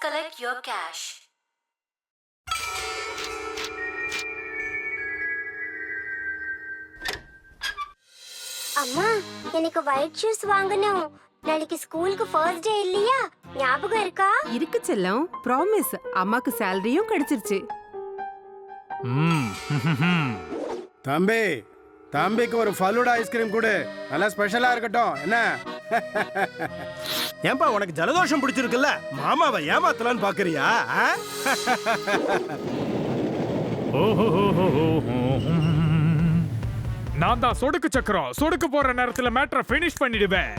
collect your cash. அம்மா, எனக்கு white shoes வாங்கணும். நாளைக்கு ஸ்கூலுக்கு ஃபர்ஸ்ட் டே இல்லையா? ஞாபகம் இருக்கா? இருக்கு செல்லம். ப்ராமிஸ். அம்மாக்கு சேலரியும் கிடைச்சிருச்சு. தம்பி, தம்பிக்கு ஒரு ஃபலூடா ஐஸ்கிரீம் கொடு. நல்லா ஸ்பெஷலா இருக்கட்டும். என்ன? ஏன்பா உனக்கு ஜலதோஷம் பிடிச்சிருக்குல்ல? மாமாவை ஏமாத்தலான்னு பாக்குறியா? நான் தான் சொடுக்கு சக்கரம். சொடுக்கு போற நேரத்துல மேட்டரை ஃபினிஷ் பண்ணிடுவேன்.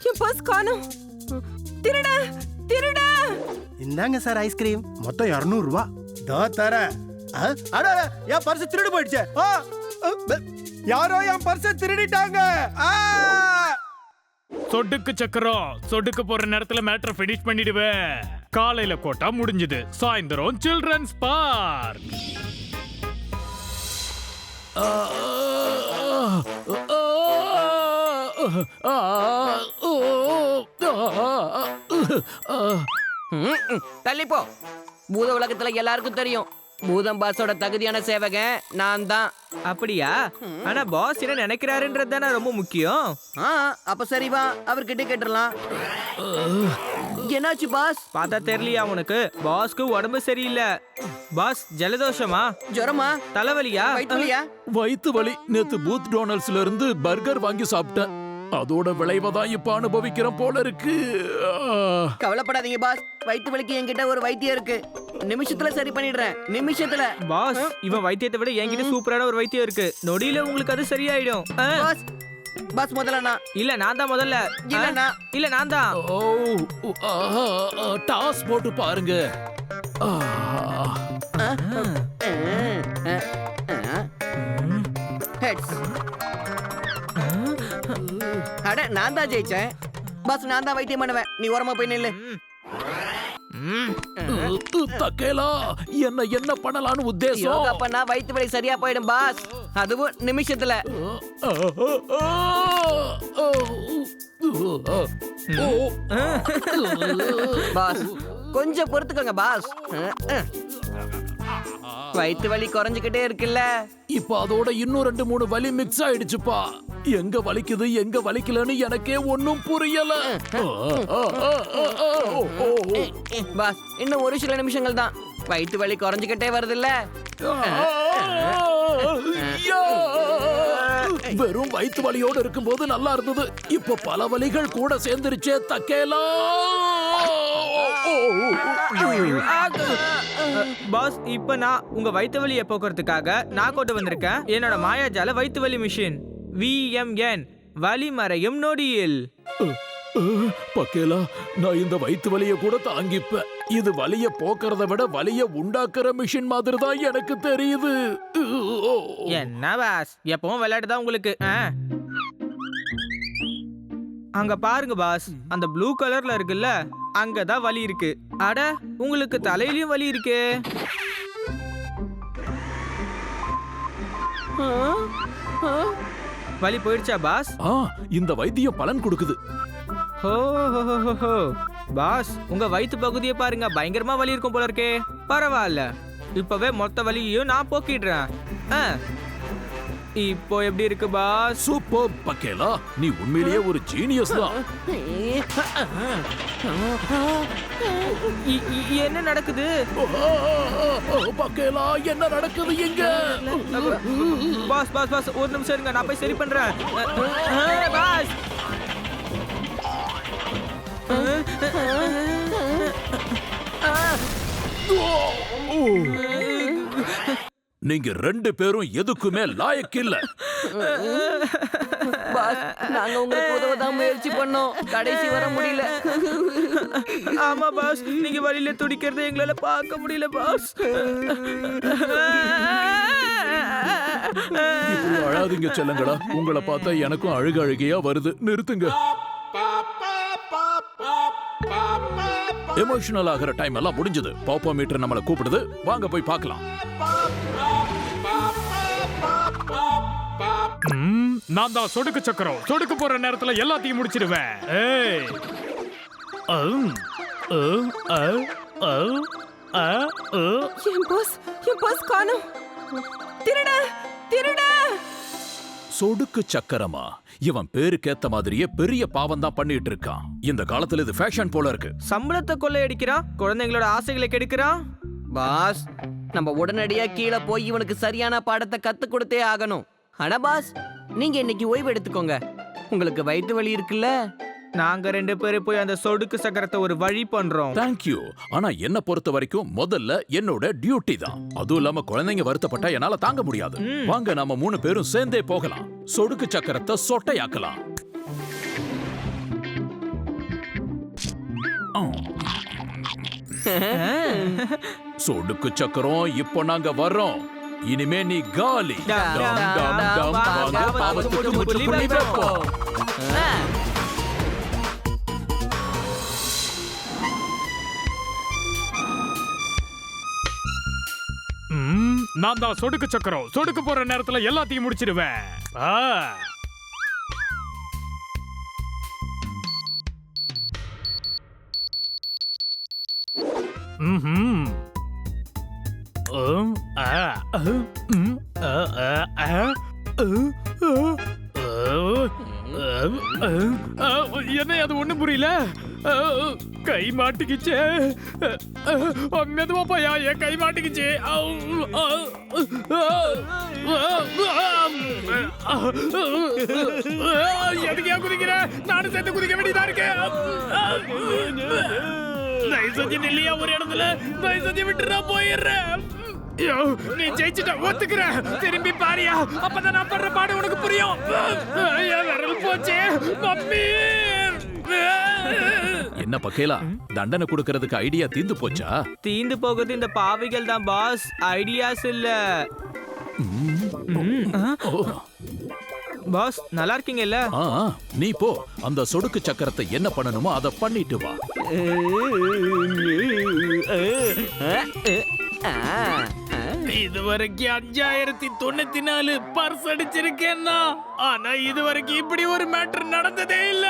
என் பர்ஸ் காணோம். திருட திருட. இந்தாங்க சார் ஐஸ்கிரீம். மொத்தம் 200 ரூபாய். தோ தர. அட என் பர்ஸ் திருடு போயிடுச்சு. யாரோ என் பர்ஸை திருடிட்டாங்க. சொடுக்கு சக்கரம். சொடுக்கு போற நேரத்துல மேட்டரை ஃபினிஷ் பண்ணிடுவேன். காலையில கோட்டா முடிஞ்சது. சாயந்தரம் சில்ட்ரன்ஸ் பார்க். தள்ளிப்போ. பூத உலகத்துல எல்லாருக்கும் தெரியும், பூதம் பாஸோட தகுதியான சேவகன் நான் தான். அப்படியா? ஆனா பாஸ் என்ன நினைக்கிறாருன்றது தானே ரொம்ப முக்கியம். அப்ப சரி வா, அவர்கிட்ட கேட்டுடலாம். என்னாச்சு பாஸ்? பார்த்தா தெரியலையா உனக்கு? பாஸ்க்கு உடம்பு சரியில்லை. பாஸ் ஜலதோஷமா, ஜுரமா, தலைவலியா, வயிற்றுவலியா? வயித்து வலி. நேத்து பூத் டோனல்ஸ்ல இருந்து பர்கர் வாங்கி சாப்பிட்டேன். அதோட விளைவதான் இப்ப அனுபவிக்கிறேன் போல இருக்கு. கவலைப்படாதீங்க பாஸ், வயிற்று வலிக்கு என்கிட்ட ஒரு வைத்தியம் இருக்கு. நிமிஷத்துல சரி பண்ணிடுறேன். நிமிஷத்துல. பாஸ் இவன் வைத்தியத்தை விட என்கிட்ட சூப்பரான ஒரு வைத்தியம் இருக்கு. நொடியில உங்களுக்கு அது சரியாயிடும். பாஸ் பாஸ் முதல்ல நான். இல்ல நான் தான் முதல்ல. இல்ல நான் தான். டாஸ் போட்டு பாருங்க. அட நான் தான் ஜெயிச்சேன். பாஸ் நான் தான் வைத்தியம் பண்ணுவேன். நீ ஓரமா போய் நில்லு. தக்கேலா, என்ன பண்ணலாம்னு உத்தேசம்? யோகா பண்ணா வயிற்று வலி சரியா போயிடும் பாஸ். அதுவும் நிமிஷத்துல. பாஸ் கொஞ்சம் பொறுத்துக்கோங்க பாஸ். வயிற்று வலி குறைஞ்சுக்கிட்டே இருக்குல்ல. இப்ப அதோட இன்னும் 2-3 வலி மிக்ஸ் ஆயிடுச்சுப்பா. எங்க வலிக்குது எங்க வலிக்கலன்னு எனக்கே ஒன்னும் புரியல. பாஸ் இன்னும் ஒரு சில நிமிஷங்கள் தான். வயிற்று வலி குறைஞ்சுக்கிட்டே வருதுல்ல. வெறும் வயிற்று வலியோடு இருக்கும்போது நல்லா இருந்தது. இப்ப பல வலிகள் கூட சேர்ந்துருச்சே தக்கேலா. பாஸ் இப்ப நான் உங்க வயிற்று வலியை போக்குறதுக்காக நான் கொண்டு வந்திருக்கேன் என்னோட மாயாஜால வயிற்று வலி மிஷின். VMN, வலி மறையும் நொடியில். பக்கேலா, நான் இந்த வயிற்று வலிய கூட தாங்கிப்பேன். இது வலிய போக்குறத விட வலிய உண்டாக்குற மிஷின் மாதிரி தான் எனக்கு தெரியுது. என்ன பாஸ் எப்பவும் விளையாட்டுதான் உங்களுக்கு. அங்க பாருங்க பாஸ், அந்த ப்ளூ கலர்ல இருக்குல்ல, அங்கதான் வலி இருக்கு. அட உங்களுக்கு தலையிலயும் வலி இருக்கு. வலி போயிடுச்சா பாஸ்? இந்த வைத்தியம் பலன் கொடுக்குது. பாஸ் உங்க வயிற்று பகுதியை பாருங்க, பயங்கரமா வலி இருக்கும் போல இருக்கே. பரவாயில்ல, இப்பவே மொத்த வலியையும் நான் போக்கிடுறேன். இப்போ எப்படி இருக்கு பாஸ்? சூப்பர் பக்கேலா, நீ உண்மையிலேயே ஒரு ஜீனியஸ் தான். என்ன நடக்குது பக்கேலா? என்ன நடக்குது இங்க? பாஸ் பாஸ் பாஸ் ஒரு நிமிஷம் இருங்க, நான் போய் சரி பண்றேன். பாஸ் நீங்க 2 பேரும் எதுக்குமே லாயக்கு இல்ல. பாஸ் நாங்க உங்களுக்கு உதவதான் முயற்சி பண்ணோம், கடைசி வர முடியல. ஆமா பாஸ், நீங்க வழியில துடிக்கிறத எங்களால பார்க்க முடியல பாஸ். இப்படி அழாதீங்க செல்லங்களா, உங்களை பார்த்தா எனக்கும் அழுகையா வருது. நிறுத்துங்க. எமோஷனல் ஆகிற டைம் எல்லாம் முடிஞ்சது. பாப்பா மீட்டர் நம்மள கூப்பிடுது, வாங்க போய் பார்க்கலாம். நான் தான் சொடுக்கு சக்கரம். சொடுக்கு போற நேரத்துல எல்லாத்தையும் முடிச்சிடுவேன். ஏய். என் பாஸ் காணோம். திருட சொடுக்கு சக்கரமா? இவன் பேருக்கேத்த மாதிரியே பெரிய பாவம் தான் பண்ணிட்டு இருக்கான். இந்த காலத்துல இது ஃபேஷன் போல இருக்கு. சம்பளத்தை கொள்ளையடிக்கிறான், குழந்தைங்களோட ஆசைகளை கெடுக்கிறான். பாஸ், நம்ம உடனடியா கீழே போய் இவனுக்கு சரியான பாடத்தை கத்து கொடுத்தே ஆகணும். ஆனா பாஸ், நீங்க இன்னைக்கு ஓய்வு எடுத்துக்கோங்க. உங்களுக்கு வயிற்று வலி இருக்குல்ல? நாங்க 2 பேரும் போய் அந்த சொடுக்கு சக்கரத்தை ஒரு வழி பண்றோம். தேங்க்யூ. ஆனா என்ன பொறுத்த வரைக்கும் முதல்ல என்னோட டியூட்டி தான். அதுவும் இல்லாம குழந்தைங்க வருத்தப்பட்டா என்னால தாங்க முடியாது. வாங்க நாம 3 பேரும் சேர்ந்தே போகலாம். சொடுக்கு சக்கரத்தை சொட்டையாக்கலாம். சொடுக்கு சக்கரம், இப்போ நாங்க வர்றோம். இனிமே நீ காலி. டம், டம், டம். வாங்க பாவத்துக்கு முற்றுப்புள்ளி வைப்போம். நான் தான் சொடுக்கு சக்கரம். சொடுக்கு போற நேரத்துல எல்லாத்தையும் முடிச்சிடுவேன். என்ன அது ஒண்ணும் புரியல. கை மாட்டிக்கிச்சே. மெதுவா போயா, என் கை மாட்டிக்கிச்சு. எதுக்கு ஏன் குதிக்கிற? நானும் சேர்த்து குதிக்க வேண்டியதா இருக்கு. தயவு செஞ்சு நில்லையா ஒரு இடத்துல. தயவு செஞ்சு விட்டு நான் போயிடுறேன். நீ ஜெயிச்சுட்ட, ஒத்துக்கிற. திரும்பி பாரியா, அப்பதான் நான் படுற பாடு உனக்கு புரியும். என் விரல் போச்சே மம்மி. என்ன பக்கேலா, தண்டனை கொடுக்கறதுக்கு ஐடியா தீந்து போச்சா? தீந்து போகுது இந்த பாவிகள் தான் பாஸ், ஐடியாஸ் இல்ல. பாஸ் நல்லா இருக்கீங்கல்ல? நீ போ, அந்த சொடுக்கு சக்கரத்தை என்ன பண்ணணுமோ அதை பண்ணிட்டு வா. இதுவரைக்கும் 5094 பர்ஸ் அடிச்சிருக்கேன்னா, ஆனா இதுவரைக்கும் இப்படி ஒரு மேட்டர் நடந்ததே இல்ல.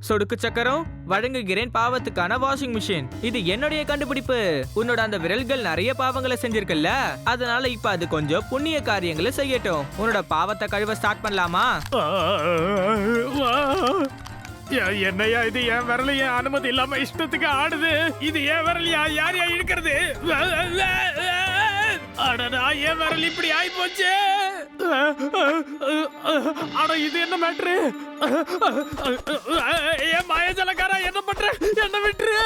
சொடுக்கு சக்கரம் வழங்குகிறேன் பாவத்துக்கான வாஷிங் மிஷின். இது என்னுடைய கண்டுபிடிப்பு. உன்னோட அந்த விரல்கள் நிறைய பாவங்களை செஞ்சிருக்கல்ல, அதனால இப்ப அது கொஞ்சம் புண்ணிய காரியங்களை செய்யட்டும். உன்னோட பாவத்தை கழுவ ஸ்டார்ட் பண்ணலாமா? என்னையா இது? என் விரல என் அனுமதி இல்லாம இஷ்டத்துக்கு ஆடுது. இது என் விரலையா? யார் யா இழுக்கிறது? அடடா, என் விரல் இப்படி ஆயி போச்சு. அட இது என்ன மேட்ரு? ஏன் மாயஜலக்காரா, என்ன பண்ற? என்ன விட்டுரு.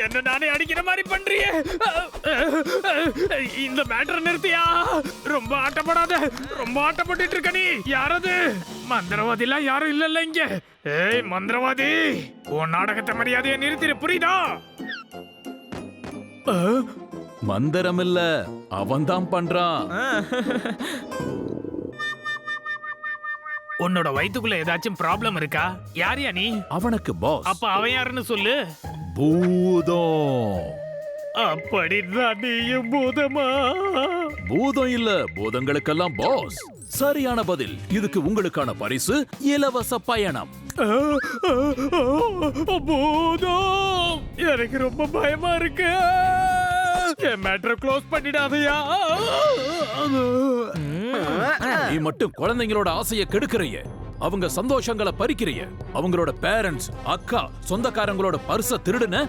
என்ன நானே அடிக்கிற மாதிரி பண்றியே. இந்த மேட்டரை நிறுத்தியா. ரொம்ப ஆட்டப்படாத. ரொம்ப ஆட்டப்பட்டு இருக்க நீ. யாரது? மந்திரவாதி எல்லாம் யாரும் இல்ல இங்க. ஏய் மந்திரவாதி, உன் நாடகத்தை மரியாதையை நிறுத்திடு, புரியுதா? மந்திரம் இல்ல, அவன்தான் பண்றான். உன்னோட வயித்துக்குள்ள ஏதாச்சும் ப்ராப்ளம் இருக்கா? யாரையா நீ? அவனுக்கு பாஸ். அப்ப அவன் யாருன்னு சொல்லு. பூதம். அப்படிதான் நீயும் பூதமா? பூதம் இல்ல, பூதங்களுக்கெல்லாம் பாஸ். சரியான பதில். இதுக்கு உங்களுக்கான பரிசு இலவச பயணம். பூதம், எனக்கு ரொம்ப பயமா இருக்கு. என் மேட்டரை க்ளோஸ் பண்ணிடாதயா. நீ மட்டும் குழந்தைங்களோட ஆசையை கெடுக்கிறைய, அவங்க சந்தோஷங்களை பறிக்கிறைய, அவங்களோட பேரண்ட்ஸ், அக்கா, சொந்தக்காரங்களோட பர்ஸ திருடுன.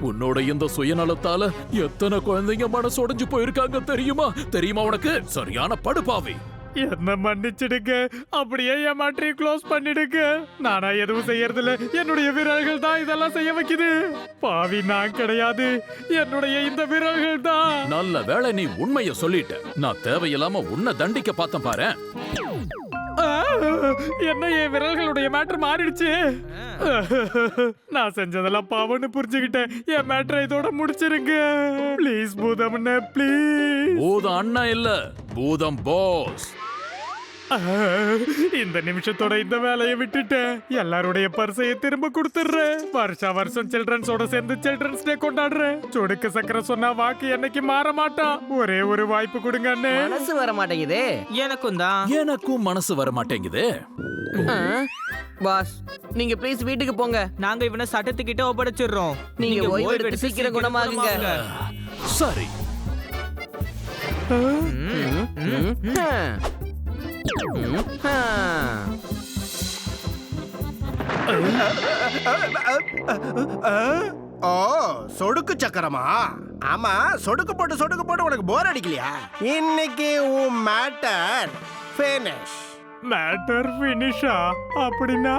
உன்னோட இந்த சுயநலத்தால எத்தனை குழந்தைங்க மனசு உடைஞ்சு போயிருக்காங்க தெரியுமா? தெரியுமா உனக்கு? சரியான படுபாவி. என்ன மன்னிச்சிடுங்க. அப்படியே என் மேட்டரை க்ளோஸ் பண்ணிடுங்க. நானா எதுவும் செய்யறதில்ல. என்னுடைய விரல்கள் தான் இதெல்லாம் செய்ய வைக்குது. பாவி நான் கிடையாது, என்னுடைய இந்த விரல்கள் தான். நல்ல வேளை நீ உண்மைய சொல்லிட்ட. நான் தேவையில்லாம உன்னை தண்டிக்க பார்த்தேன் பாரு. என்ன என் விரல்களுடைய மேட்டர் மாறிடுச்சு. நான் செஞ்சதெல்லாம் பாவம்னு புரிஞ்சுக்கிட்டேன். என் மேட்டரை இதோட முடிச்சிருங்க ப்ளீஸ். பூதம் ப்ளீஸ். பூதம் அண்ணா இல்ல, பூதம் பாஸ். இந்த நிமிஷத்தோட இந்த வேலையை விட்டுட்டேன். எல்லாருடைய பர்சையை திரும்ப கொடுத்துடுறேன். வருஷம் சில்ட்ரன்ஸோட சேர்ந்து சில்ட்ரன்ஸ் டே கொண்டாடுறேன். சொடுக்கு சக்கரை சொன்னா வாக்கு என்னைக்கு மாற மாட்டான். ஒரே ஒரு வாய்ப்பு கொடுங்க அண்ணே. மனசு வர மாட்டேங்குதே. எனக்கும் தான். எனக்கும் மனசு வர மாட்டேங்குது. பாஸ், நீங்க ப்ளீஸ் வீட்டுக்கு போங்க. நாங்க இவனை சட்டத்துக்கிட்ட ஒப்படைச்சிடுறோம். நீங்க ஓய்வெடுத்து சீக்கிரம் குணமாகுங்க. சரி. ஓ, சொடுக்கு சக்கரமா? ஆமா, சொடுக்கு போட்டு உனக்கு போர் அடிக்கலையா? இன்னைக்கு உன் மேட்டர் ஃபினிஷ். மேட்டர் ஃபினிஷா? அப்படின்னா